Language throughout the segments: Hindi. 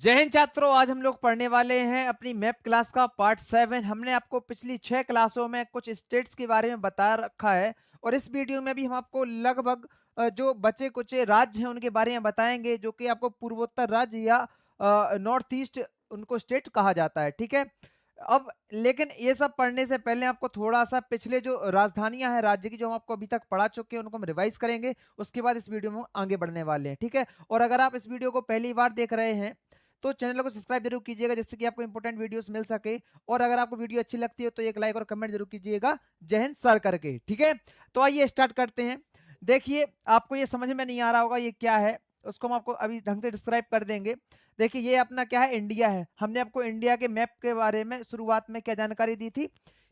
जय हिंद छात्रों। आज हम लोग पढ़ने वाले हैं अपनी मैप क्लास का पार्ट 7। हमने आपको पिछली 6 क्लासों में कुछ स्टेट्स के बारे में बता रखा है और इस वीडियो में भी हम आपको लगभग जो बचे कुछ राज्य हैं उनके बारे में बताएंगे, जो कि आपको पूर्वोत्तर राज्य या नॉर्थ ईस्ट उनको स्टेट कहा जाता है। ठीक है। अब लेकिन ये सब पढ़ने से पहले आपको थोड़ा सा पिछले जो राजधानियां हैं राज्य की, जो हम आपको अभी तक पढ़ा चुके हैं, उनको हम रिवाइज करेंगे। उसके बाद इस वीडियो में हम आगे बढ़ने वाले हैं। ठीक है। और अगर आप इस वीडियो को पहली बार देख रहे हैं तो चैनल को सब्सक्राइब जरूर कीजिएगा, जिससे कि आपको इंपॉर्टेंट वीडियोस मिल सके। और अगर आपको वीडियो अच्छी लगती है तो एक लाइक और कमेंट जरूर कीजिएगा, जय हिंद सर करके। ठीक है। तो आइए स्टार्ट करते हैं। देखिए, आपको ये समझ में नहीं आ रहा होगा ये क्या है, उसको हम आपको अभी ढंग से डिस्क्राइब कर देंगे। देखिए, ये अपना क्या है, इंडिया है। हमने आपको इंडिया के मैप के बारे में शुरुआत में क्या जानकारी दी थी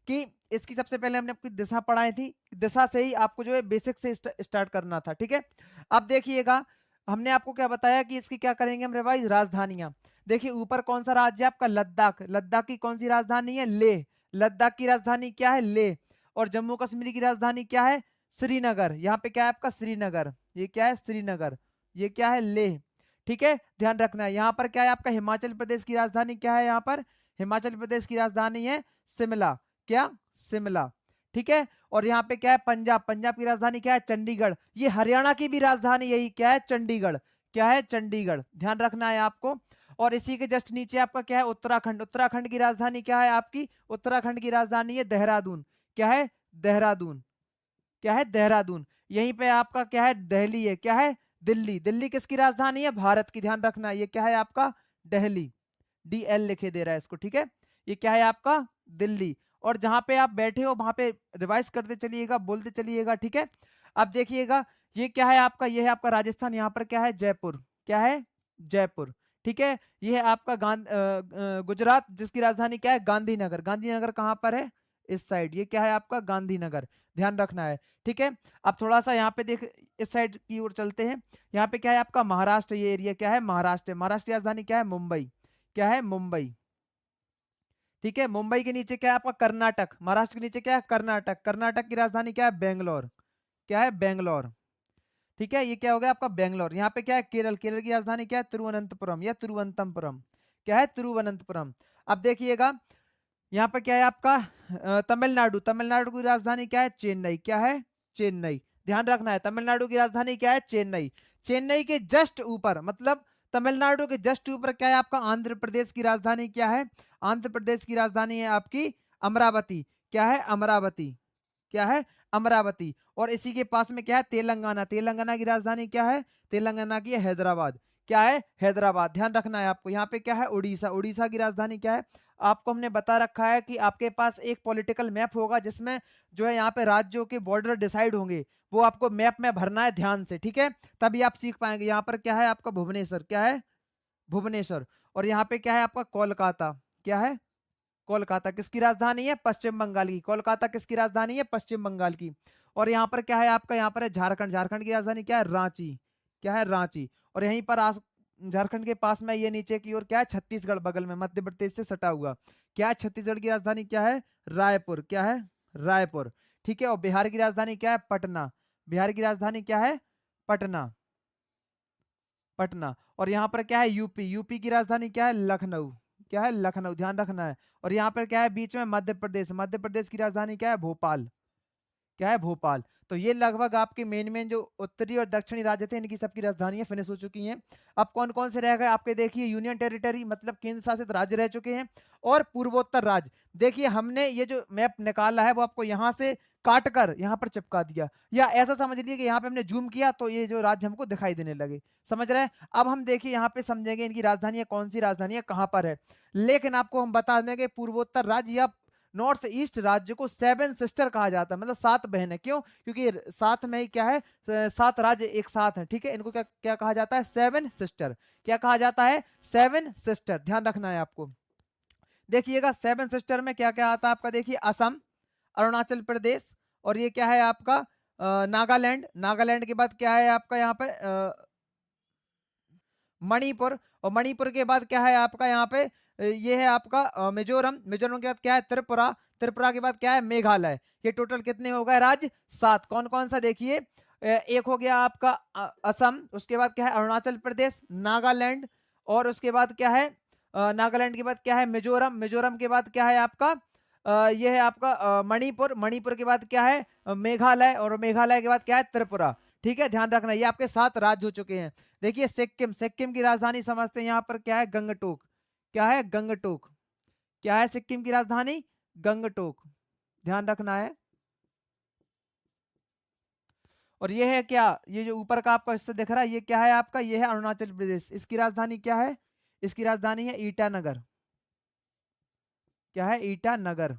कि इसकी सबसे पहले हमने आपकी दिशा पढ़ाई थी। दिशा से ही आपको जो है बेसिक से स्टार्ट करना था। ठीक है। अब देखिएगा, हमने आपको क्या बताया कि इसकी क्या करेंगे हम रिवाइज, राजधानियां। देखिए, ऊपर कौन सा राज्य है आपका, लद्दाख। लद्दाख की कौन सी राजधानी है, लेह। लद्दाख की राजधानी क्या है, लेह। और जम्मू कश्मीर की राजधानी क्या है, श्रीनगर। यहाँ पे क्या है आपका, श्रीनगर। ये क्या है, श्रीनगर। ये क्या है, लेह। ठीक है, ध्यान रखना है। यहाँ पर क्या है आपका, हिमाचल प्रदेश की राजधानी क्या है, यहाँ पर हिमाचल प्रदेश की राजधानी है शिमला। क्या, शिमला। ठीक है। और यहाँ पे क्या है, पंजाब। पंजाब की राजधानी क्या है, चंडीगढ़। ये हरियाणा की भी राजधानी यही क्या है, चंडीगढ़। क्या है, चंडीगढ़। ध्यान रखना है आपको। और इसी के जस्ट नीचे आपका क्या है, उत्तराखंड। उत्तराखंड की राजधानी क्या है आपकी, उत्तराखंड की राजधानी है देहरादून। क्या है, देहरादून। क्या है, देहरादून। यहीं पे आपका क्या है, दिल्ली है। क्या है, दिल्ली। दिल्ली किसकी राजधानी है, भारत की। ध्यान रखना है, ये क्या है आपका, दिल्ली। DL लिखे दे रहा है इसको। ठीक है। ये क्या है आपका, दिल्ली। और जहां पे आप बैठे हो वहां पे रिवाइज करते चलिएगा, बोलते चलिएगा। ठीक है। अब देखिएगा, ये क्या है आपका, ये है आपका राजस्थान। यहाँ पर क्या है, जयपुर। क्या है, जयपुर। ठीक है। ये है आपका गुजरात, जिसकी राजधानी क्या है, गांधीनगर। गांधीनगर कहाँ पर है, इस साइड। ये क्या है आपका, गांधीनगर। ध्यान रखना है। ठीक है। अब थोड़ा सा यहाँ पे देख, इस साइड की ओर चलते हैं। यहाँ पे क्या है आपका, महाराष्ट्र। ये एरिया क्या है, महाराष्ट्र। महाराष्ट्र की राजधानी क्या है, मुंबई। क्या है, मुंबई। ठीक है। मुंबई के नीचे क्या है आपका, कर्नाटक। महाराष्ट्र के नीचे क्या है, कर्नाटक। कर्नाटक की राजधानी क्या है, बेंगलोर। क्या है, बेंगलोर। ठीक है। ये क्या हो गया आपका, बेंगलोर। यहाँ पे क्या है, केरल। केरल की राजधानी क्या है, तिरुवनंतपुरम या तिरुवनंतपुरम। क्या है, तिरुवनंतपुरम। अब देखिएगा, यहाँ पे क्या है आपका, तमिलनाडु। तमिलनाडु की राजधानी क्या है, चेन्नई। क्या है, चेन्नई। ध्यान रखना है, तमिलनाडु की राजधानी क्या है, चेन्नई। चेन्नई के जस्ट ऊपर, मतलब तमिलनाडु के जस्ट ऊपर क्या है आपका, आंध्र प्रदेश की राजधानी क्या है, आंध्र प्रदेश की राजधानी है आपकी अमरावती। क्या है, अमरावती। क्या है, अमरावती। और इसी के पास में क्या है, तेलंगाना। तेलंगाना की राजधानी क्या है, तेलंगाना की है हैदराबाद। क्या है, हैदराबाद। ध्यान रखना है आपको। यहाँ पे क्या है, उड़ीसा। उड़ीसा की राजधानी क्या है, आपको हमने बता रखा है कि आपके पास एक पॉलिटिकल मैप होगा जिसमें जो है यहाँ पे राज्यों के बॉर्डर डिसाइड होंगे। वो आपको मैप में भरना है ध्यान से। ठीक है। तभी आप सीख पाएंगे। यहाँ पर क्या है आपका, भुवनेश्वर। क्या है, भुवनेश्वर। और यहाँ पे क्या है आपका, कोलकाता। क्या है, कोलकाता। किसकी राजधानी है, पश्चिम बंगाल की। कोलकाता किसकी राजधानी है, पश्चिम बंगाल की। और यहाँ पर क्या है आपका, यहाँ पर है झारखंड। झारखंड की राजधानी क्या है, रांची। क्या है, रांची। और यहीं पर झारखंड के पास में ये नीचे की ओर क्या है, छत्तीसगढ़, बगल में मध्य प्रदेश से सटा हुआ। क्या है, छत्तीसगढ़ की राजधानी क्या है, रायपुर। क्या है, रायपुर। ठीक है। और बिहार की राजधानी क्या है, पटना। बिहार की राजधानी क्या है, पटना। पटना। और यहाँ पर क्या है, यूपी। यूपी की राजधानी क्या है, लखनऊ। क्या है, लखनऊ। ध्यान रखना है। और यहाँ पर क्या है बीच में, मध्य प्रदेश। मध्य प्रदेश की राजधानी क्या है, भोपाल। क्या है, भोपाल। तो ये लगभग आपके मेन मेन जो उत्तरी और दक्षिणी राज्य थे, इनकी सबकी राजधानियां फिनिश हो चुकी हैं। अब कौन कौन से रह गए आपके, देखिए, यूनियन टेरिटरी मतलब केंद्र शासित राज्य रह चुके हैं, और पूर्वोत्तर राज्य। देखिए, हमने ये जो मैप निकाला है वो आपको यहाँ से काट कर यहाँ पर चिपका दिया, या ऐसा समझ लीजिए कि यहाँ पे हमने जूम किया तो ये जो राज्य हमको दिखाई देने लगे। समझ रहे हैं। अब हम देखिए यहाँ पे समझेंगे इनकी राजधानी कौन सी, राजधानी कहाँ पर है। लेकिन आपको हम बता देंगे पूर्वोत्तर राज्य या नॉर्थ ईस्ट राज्य को 7 सिस्टर कहा जाता है, मतलब 7 बहनें। क्यों, क्योंकि साथ में ही क्या है, 7 राज्य एक साथ हैं। ठीक है। इनको क्या क्या कहा जाता है, 7 सिस्टर। क्या कहा जाता है, 7 सिस्टर। ध्यान रखना है आपको। देखिएगा, 7 सिस्टर में क्या क्या आता है आपका, देखिए, असम, अरुणाचल प्रदेश, और ये क्या है आपका, नागालैंड। नागालैंड के बाद क्या है आपका यहाँ पे, मणिपुर। और मणिपुर के बाद क्या है आपका यहाँ पे, ये है आपका मिजोरम। मिजोरम के बाद क्या है, त्रिपुरा। त्रिपुरा के बाद क्या है, मेघालय। ये टोटल कितने हो गए राज्य, 7। कौन कौन सा, देखिए, एक हो गया आपका असम। उसके बाद क्या है, अरुणाचल प्रदेश, नागालैंड, और उसके बाद क्या है नागालैंड के बाद क्या है मिजोरम, मिजोरम के बाद क्या है आपका ये है आपका मणिपुर, मणिपुर के बाद क्या है मेघालय, और मेघालय के बाद क्या है त्रिपुरा। ठीक है, ध्यान रखना ये आपके 7 राज्य हो चुके हैं। देखिए सिक्किम, सिक्किम की राजधानी समझते हैं यहाँ पर क्या है गंगटोक, क्या है गंगटोक, क्या है सिक्किम की राजधानी गंगटोक, ध्यान रखना है। और ये है क्या, ये जो ऊपर का आपका हिस्सा दिख रहा है ये क्या है आपका, ये है अरुणाचल प्रदेश, इसकी राजधानी क्या है, इसकी राजधानी है ईटानगर, क्या है ईटानगर,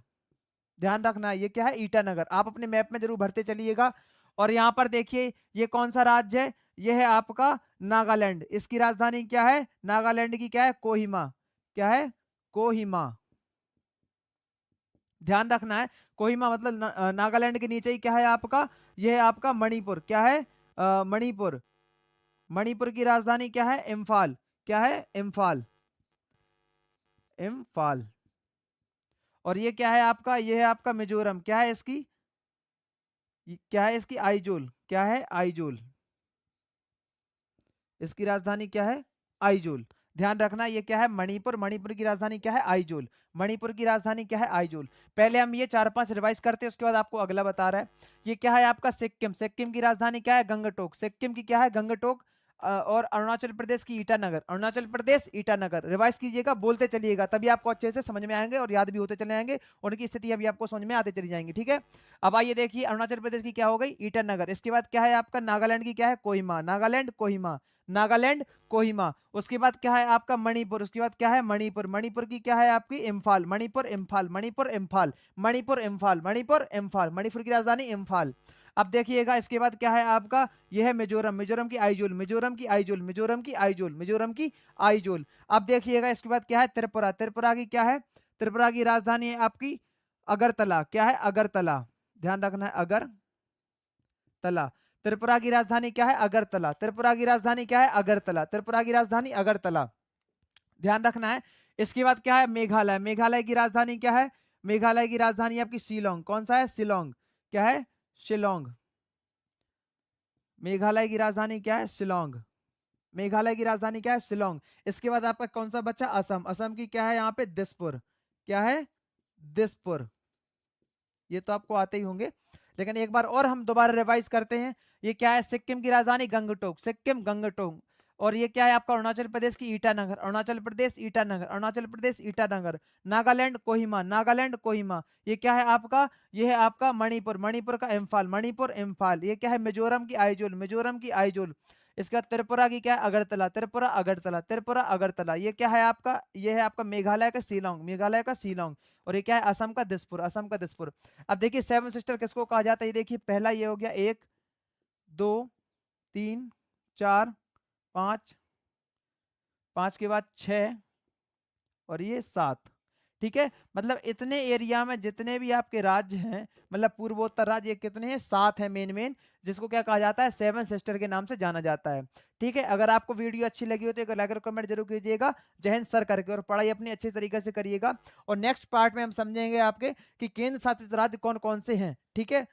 ध्यान रखना है ये क्या है ईटानगर। आप अपने मैप में जरूर भरते चलिएगा। और यहाँ पर देखिए ये कौन सा राज्य है, ये है आपका नागालैंड, इसकी राजधानी क्या है, नागालैंड की क्या है कोहिमा, क्या है कोहिमा, ध्यान रखना है। कोहिमा मतलब नागालैंड के नीचे ही क्या है आपका, यह है आपका मणिपुर, क्या है मणिपुर, मणिपुर की राजधानी क्या है इम्फाल, क्या है इम्फाल, इम्फाल। और ये क्या है आपका, ये है आपका मिजोरम, क्या है इसकी, क्या है इसकी आइजोल, क्या है आइजोल, इसकी राजधानी क्या है आइजोल। ध्यान रखना ये क्या है मणिपुर, मणिपुर की राजधानी क्या है आइजोल, मणिपुर की राजधानी क्या है आइजोल। पहले हम ये 4-5 रिवाइज करते हैं, उसके बाद आपको अगला बता रहा है। ये क्या है आपका सिक्किम, सिक्किम की राजधानी क्या है गंगटोक, सिक्किम की क्या है गंगटोक। और अरुणाचल प्रदेश की ईटानगर, अरुणाचल प्रदेश ईटानगर। रिवाइज कीजिएगा, बोलते चलिएगा, तभी आपको अच्छे से समझ में आएंगे और याद भी होते चले जाएंगे, उनकी स्थिति अभी आपको समझ में आते चली जाएंगी। ठीक है, अब आइए देखिए अरुणाचल प्रदेश की क्या हो गई ईटानगर, इसके बाद क्या है आपका नागालैंड की क्या है कोहिमा, नागालैंड कोहिमा, नागालैंड कोहिमा। उसके बाद क्या है आपका मणिपुर, उसके बाद क्या है मणिपुर, मणिपुर की क्या है आपकी इम्फाल, मणिपुर इम्फाल, मणिपुर इम्फाल, मणिपुर इम्फाल, मणिपुर इम्फाल, मणिपुर की राजधानी इम्फाल। अब देखिएगा इसके बाद क्या है आपका, यह है मिजोरम, मिजोरम की आइजोल, मिजोरम की आइजोल, मिजोरम की आइजोल, मिजोरम की आइजोल। अब देखिएगा इसके बाद क्या है त्रिपुरा, त्रिपुरा की क्या है, त्रिपुरा की राजधानी है आपकी अगरतला, क्या है अगरतला, ध्यान रखना है अगरतला। त्रिपुरा की राजधानी क्या है अगरतला, त्रिपुरा की राजधानी क्या है अगरतला, त्रिपुरा की राजधानी अगरतला, ध्यान रखना है। इसके बाद क्या है मेघालय, मेघालय की राजधानी क्या है, मेघालय की राजधानी आपकी शिलोंग, कौन सा है शिलोंग, क्या है शिलोंग, मेघालय की राजधानी क्या है शिलोंग, मेघालय की राजधानी क्या है शिलोंग। इसके बाद आपका कौन सा बच्चा असम, असम की क्या है यहाँ पे दिसपुर, क्या है दिसपुर। ये तो आपको आते ही होंगे, लेकिन एक बार और हम दोबारा रिवाइज करते हैं। ये क्या है सिक्किम की राजधानी गंगटोक, सिक्किम गंगटोक। और ये क्या है आपका अरुणाचल प्रदेश की ईटानगर, अरुणाचल प्रदेश ईटानगर, अरुणाचल प्रदेश ईटानगर। नागालैंड कोहिमा, नागालैंड कोहिमा। ये क्या है आपका, ये है आपका मणिपुर, मणिपुर का इम्फाल, मणिपुर इम्फाल। ये क्या है मिजोरम की आइजोल, मिजोरम की आइजोल। इसके बाद त्रिपुरा की क्या है अगरतला, त्रिपुरा अगरतला, त्रिपुरा अगरतला। ये क्या है आपका, ये है आपका मेघालय का शिलोंग, मेघालय का शिलोंग। और ये क्या है असम का दिसपुर, असम का दिसपुर। अब देखिए 7 सिस्टर किसको कहा जाता है, ये देखिए पहला ये हो गया 1 2 3 4 5, 5 के बाद 6 और ये 7। ठीक है, मतलब इतने एरिया में जितने भी आपके राज्य हैं, मतलब पूर्वोत्तर राज्य, ये कितने हैं 7 हैं मेन मेन, जिसको क्या कहा जाता है 7 सिस्टर के नाम से जाना जाता है। ठीक है, अगर आपको वीडियो अच्छी लगी हो तो एक लाइक और कमेंट जरूर कीजिएगा। जय हिंद सर करके, और पढ़ाई अपनी अच्छे तरीके से करिएगा। और नेक्स्ट पार्ट में हम समझेंगे आपके कि केंद्र शासित राज्य कौन कौन से हैं। ठीक है,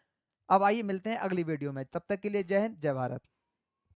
अब आइए मिलते हैं अगली वीडियो में, तब तक के लिए जय हिंद जय भारत।